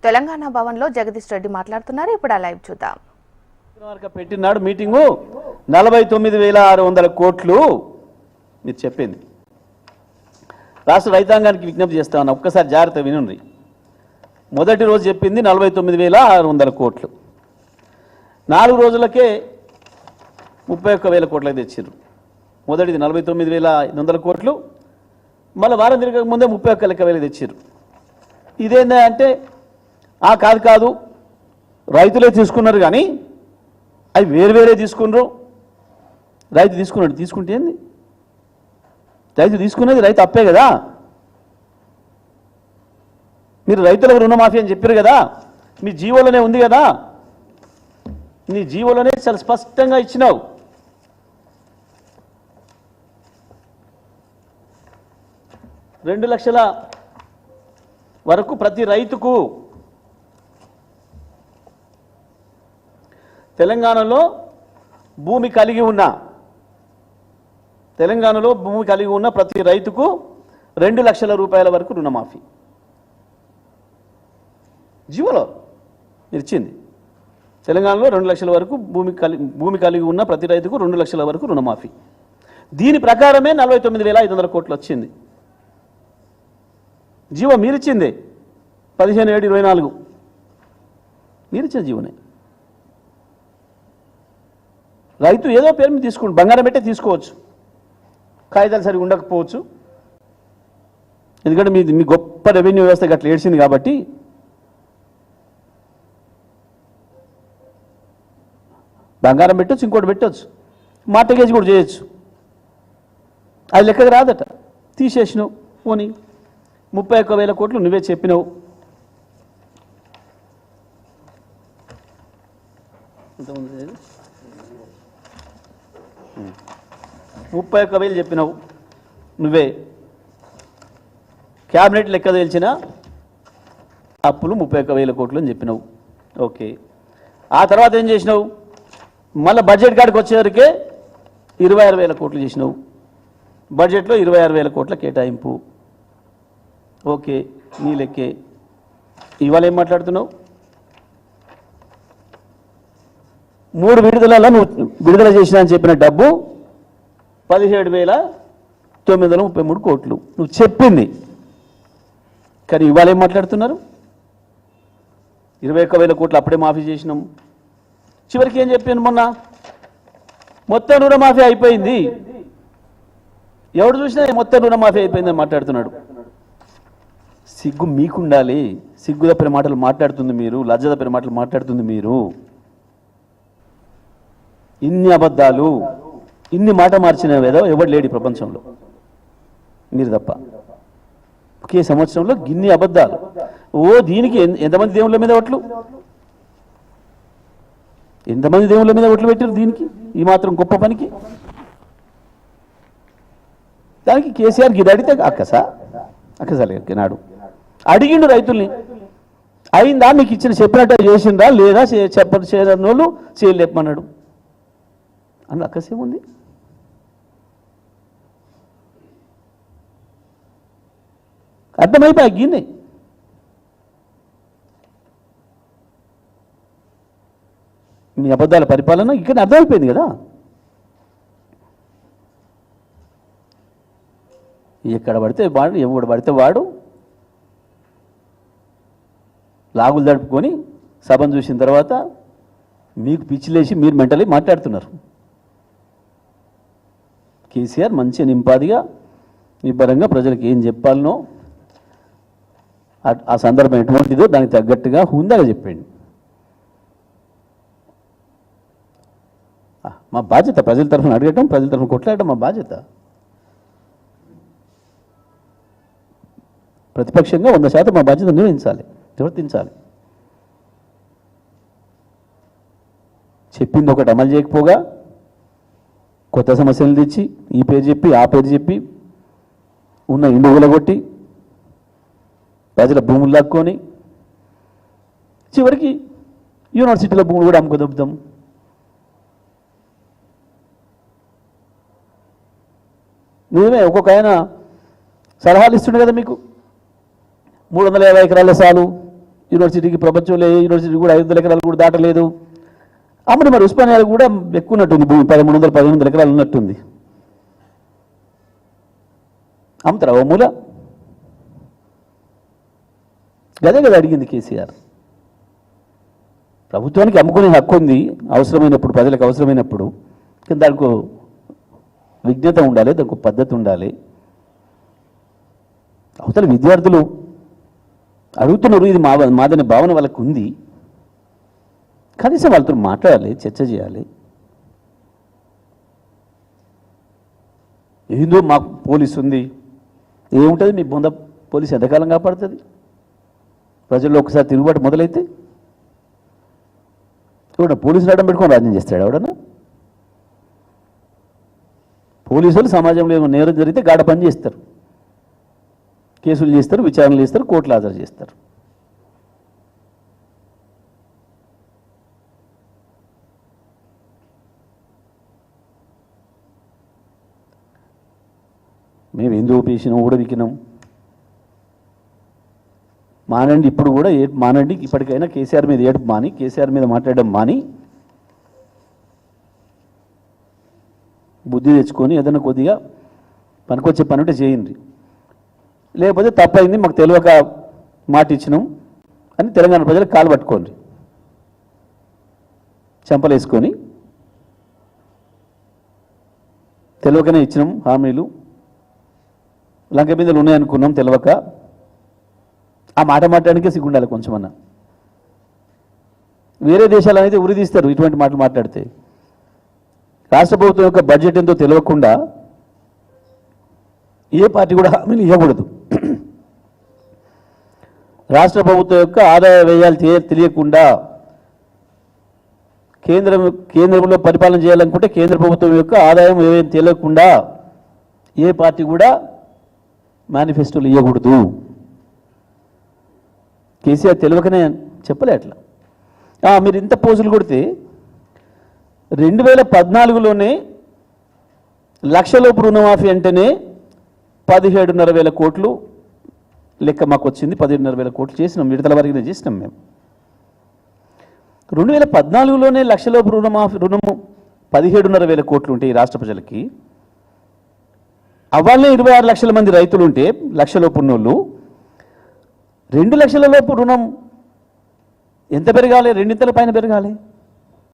తెలంగాణ భవన్లో జగదీష్ రెడ్డి మాట్లాడుతున్నారు. ఇప్పుడు ఆ లైవ్ చూద్దాం. పెట్టినాడు మీటింగు 49,600 కోట్లు మీరు చెప్పింది. రాష్ట్ర రైతాంగానికి విజ్ఞప్తి చేస్తా ఉన్నా, ఒక్కసారి జాగ్రత్త వినుండ్రి. మొదటి రోజు చెప్పింది 49,600 కోట్లు, 4 రోజులకే 31,000 కోట్లకు తెచ్చారు. మొదటిది 49,500 కోట్లు, మళ్ళీ వారం తిరగక ముందే 31,000 తెచ్చారు. ఇదేందా అంటే కాదు రైతులే తీసుకున్నారు కానీ అవి వేరే తీసుకున్నారు. రైతు తీసుకున్నాడు, తీసుకుంటే ఏంది? రైతు తీసుకునేది రైతు అప్పే కదా. మీరు రైతులకు రుణమాఫీ అని చెప్పారు కదా, మీ జీవోలోనే ఉంది కదా, నీ జీవోలోనే చాలా స్పష్టంగా ఇచ్చినావు. రెండు లక్షల వరకు ప్రతి రైతుకు. తెలంగాణలో భూమి కలిగి ఉన్న ప్రతి రైతుకు 2 లక్షల రూపాయల వరకు రుణమాఫీ జీవోలో ఇచ్చింది. తెలంగాణలో 2 లక్షల వరకు భూమి కలిగి ఉన్న ప్రతి రైతుకు 2 లక్షల వరకు రుణమాఫీ. దీని ప్రకారమే 49,500 కోట్లు వచ్చింది. జీవో మీరిచ్చింది 15/7/24 మీరిచ్చిన జీవోనే. రైతు ఏదో పేరు మీద తీసుకుంటు, బంగారం పెట్టే తీసుకోవచ్చు, కాగితాలు సరిగా ఉండకపోవచ్చు. ఎందుకంటే మీ గొప్ప రెవెన్యూ వ్యవస్థ గట్లా ఏడ్చింది కాబట్టి బంగారం పెట్టవచ్చు, ఇంకోటి పెట్టవచ్చు, మార్టగేజ్ కూడా చేయొచ్చు. అది లెక్కకు రాదట, తీసేసినావు. పోనీ 31,000 కోట్లు నువ్వే చెప్పినావు. ఇంతకుముందు 31,000 చెప్పినావు నువ్వే. క్యాబినెట్ లెక్క తేల్చిన అప్పులు 31,000 కోట్లు అని చెప్పినావు. ఓకే, ఆ తర్వాత ఏం చేసినావు? మళ్ళీ బడ్జెట్ కాడికి వచ్చేవరకే 26,000 కోట్లు చేసినావు. బడ్జెట్లో 26,000 కోట్ల కేటాయింపు. ఓకే, నీ లెక్కే. ఇవాళ ఏం మాట్లాడుతున్నావు? 3 విడుదలలో నువ్వు విడుదల చేసినా అని చెప్పిన డబ్బు 17,933 కోట్లు నువ్వు చెప్పింది. కానీ ఇవాళ ఏం మాట్లాడుతున్నారు? 21,000 కోట్లు అప్పుడే మాఫీ చేసినాం. చివరికి ఏం చెప్పాను మొన్న? మొత్తం రుణమాఫీ అయిపోయింది. ఎవడు చూసినా మొత్తం రుణమాఫీ అయిపోయిందని మాట్లాడుతున్నాడు. సిగ్గు మీకుండాలి. సిగ్గు తప్పిన మాటలు మాట్లాడుతుంది మీరు, లజ్జ తప్పిన మాటలు మాట్లాడుతుంది మీరు. ఇన్ని అబద్ధాలు, ఇన్ని మాట మార్చిన ఏదో ఎవడు లేడు ప్రపంచంలో, మీరు తప్ప. ఒకే సంవత్సరంలో గిన్ని అబద్ధాలు. దీనికి ఎంతమంది దేవుళ్ళ మీద ఒట్లు, ఎంతమంది దేవుళ్ళ మీద ఒట్లు పెట్టారు దీనికి, ఈ మాత్రం గొప్ప పనికి? దానికి కేసీఆర్ గిది అడిగితే అక్కసారి నాడు అడిగిండు రైతుల్ని, అయిందా మీకు ఇచ్చిన చెప్పినట్టు చేసిండ్రా లేదా చేయని వాళ్ళు చేయలేపమన్నాడు. అందులో అక్కసేముంది? అర్థమైపోయి గిన్నె. మీ అబద్ధాల పరిపాలన ఇక్కడ అర్థమైపోయింది కదా. ఎక్కడ పడితే వాడు, ఎవడు పడితే వాడు లాగులు దడుపుకొని సభను చూసిన తర్వాత మీకు పిచ్చిలేసి మీరు మెంటలీ మాట్లాడుతున్నారు. కేసీఆర్ మంచి నింపాదిగా నిబ్బరంగా ప్రజలకు ఏం చెప్పాలనో, ఆ సందర్భం ఎటువంటిదో దానికి తగ్గట్టుగా హుందాగా చెప్పండి. మా బాధ్యత ప్రజల తరఫున అడగటం, ప్రజల తరఫున కొట్లాడటం మా బాధ్యత. ప్రతిపక్షంగా 100% మా బాధ్యత నిర్వర్తించాలి. చెప్పింది ఒకటి అమలు చేయకపోగా కొత్త సమస్యలు తెచ్చి ఈ పేరు చెప్పి ఆ పేరు చెప్పి ఉన్న ఇండు కూలగొట్టి ప్రజల భూములు లాక్కొని చివరికి యూనివర్సిటీల భూములు కూడా అమ్ముకుదొబ్బుతాం. నిజమే, ఒక్కొక్క ఆయన సలహాలు ఇస్తుండే కదా మీకు. 350 ఎకరాల సాలు, యూనివర్సిటీకి ప్రపంచంలో ఏ యూనివర్సిటీ కూడా 500 ఎకరాలు కూడా దాటలేదు. అప్పుడు మరి ఉస్మానియాలు కూడా ఎక్కువ ఉన్నట్టుంది, భూమి 1300-1400 ఎకరాలు ఉన్నట్టుంది. అమ్ముతారా ఓ మూల? గదే కదా అడిగింది కేసీఆర్. ప్రభుత్వానికి అమ్ముకునే హక్కు ఉంది అవసరమైనప్పుడు, ప్రజలకు అవసరమైనప్పుడు. కానీ దానికి విజ్ఞత ఉండాలి, దానికి పద్ధతి ఉండాలి. అవతల విద్యార్థులు అడుగుతున్నారు, ఇది మాదనే భావన వాళ్ళకు ఉంది. కనీసం వాళ్ళతో మాట్లాడాలి, చర్చ చేయాలి. ఏందో మాకు పోలీసు ఉంది, ఏముంటుంది మీ బొంద పోలీసు ఎంతకాలం కాపాడుతుంది? ప్రజల్లో ఒకసారి తిరుగుబాటు మొదలైతే ఎవడన్నా పోలీసులు అడ్డం పెట్టుకొని రాజ్యం చేస్తాడు ఎవడన్నా? పోలీసులు సమాజంలో ఏమో నేరం జరిగితే గాఢ పని చేస్తారు, కేసులు చేస్తారు, విచారణలు చేస్తారు, కోర్టులు హాజరు చేస్తారు. మేము ఎందుకు ఓపేసినాం, ఊడవికినాం, మానండి. ఇప్పుడు కూడా మానండి, ఇప్పటికైనా కేసీఆర్ మీద ఏడుపు మాని, కేసీఆర్ మీద మాట్లాడడం మాని, బుద్ధి తెచ్చుకొని ఏదైనా కొద్దిగా పనికొచ్చే పని ఉంటే చేయండి. లేకపోతే తప్పైంది, మాకు తెలియక మాట ఇచ్చినాం అని తెలంగాణ ప్రజలకు కాలు పట్టుకోండి, చెంపలేసుకొని. తెలియకనే ఇచ్చినాం హామీలు, లంక బిందెలు ఉన్నాయనుకున్నాం, తెలియక. ఆ మాట మాట్లాడడానికే సిగ్గుండాలి కొంచెమన్నా. వేరే దేశాలు అనేది ఉరి తీస్తారు ఇటువంటి మాటలు మాట్లాడితే. రాష్ట్ర ప్రభుత్వం యొక్క బడ్జెట్ ఎంతో తెలియకుండా ఏ పార్టీ కూడా హామీలు ఇవ్వకూడదు. రాష్ట్ర ప్రభుత్వం యొక్క ఆదాయ వ్యయాలు తెలియకుండా కేంద్రంలో పరిపాలన చేయాలనుకుంటే కేంద్ర ప్రభుత్వం యొక్క ఆదాయం ఏమేమి తెలియకుండా ఏ పార్టీ కూడా మేనిఫెస్టోలు ఇవ్వకూడదు. కేసీఆర్ తెలియకనే చెప్పలే అట్లా. మీరు ఇంత పోజులు కొడితే 2014లోనే లక్షలోపు రుణమాఫీ అంటేనే 17,500 కోట్లు లెక్క మాకు వచ్చింది. 17,500 కోట్లు చేసినాం, విడతల వరకు చేసినాం మేము. 2014లోనే లక్షలోపు రుణము 17,500 కోట్లు ఉంటే ఈ రాష్ట్ర ప్రజలకి, అవ్వాలనే 26 లక్షల మంది రైతులు ఉంటే, లక్షలోపు ఉన్నోళ్ళు 2 లక్షల లోపు రుణం ఎంత పెరగాలి? 2 పైన పెరగాలి.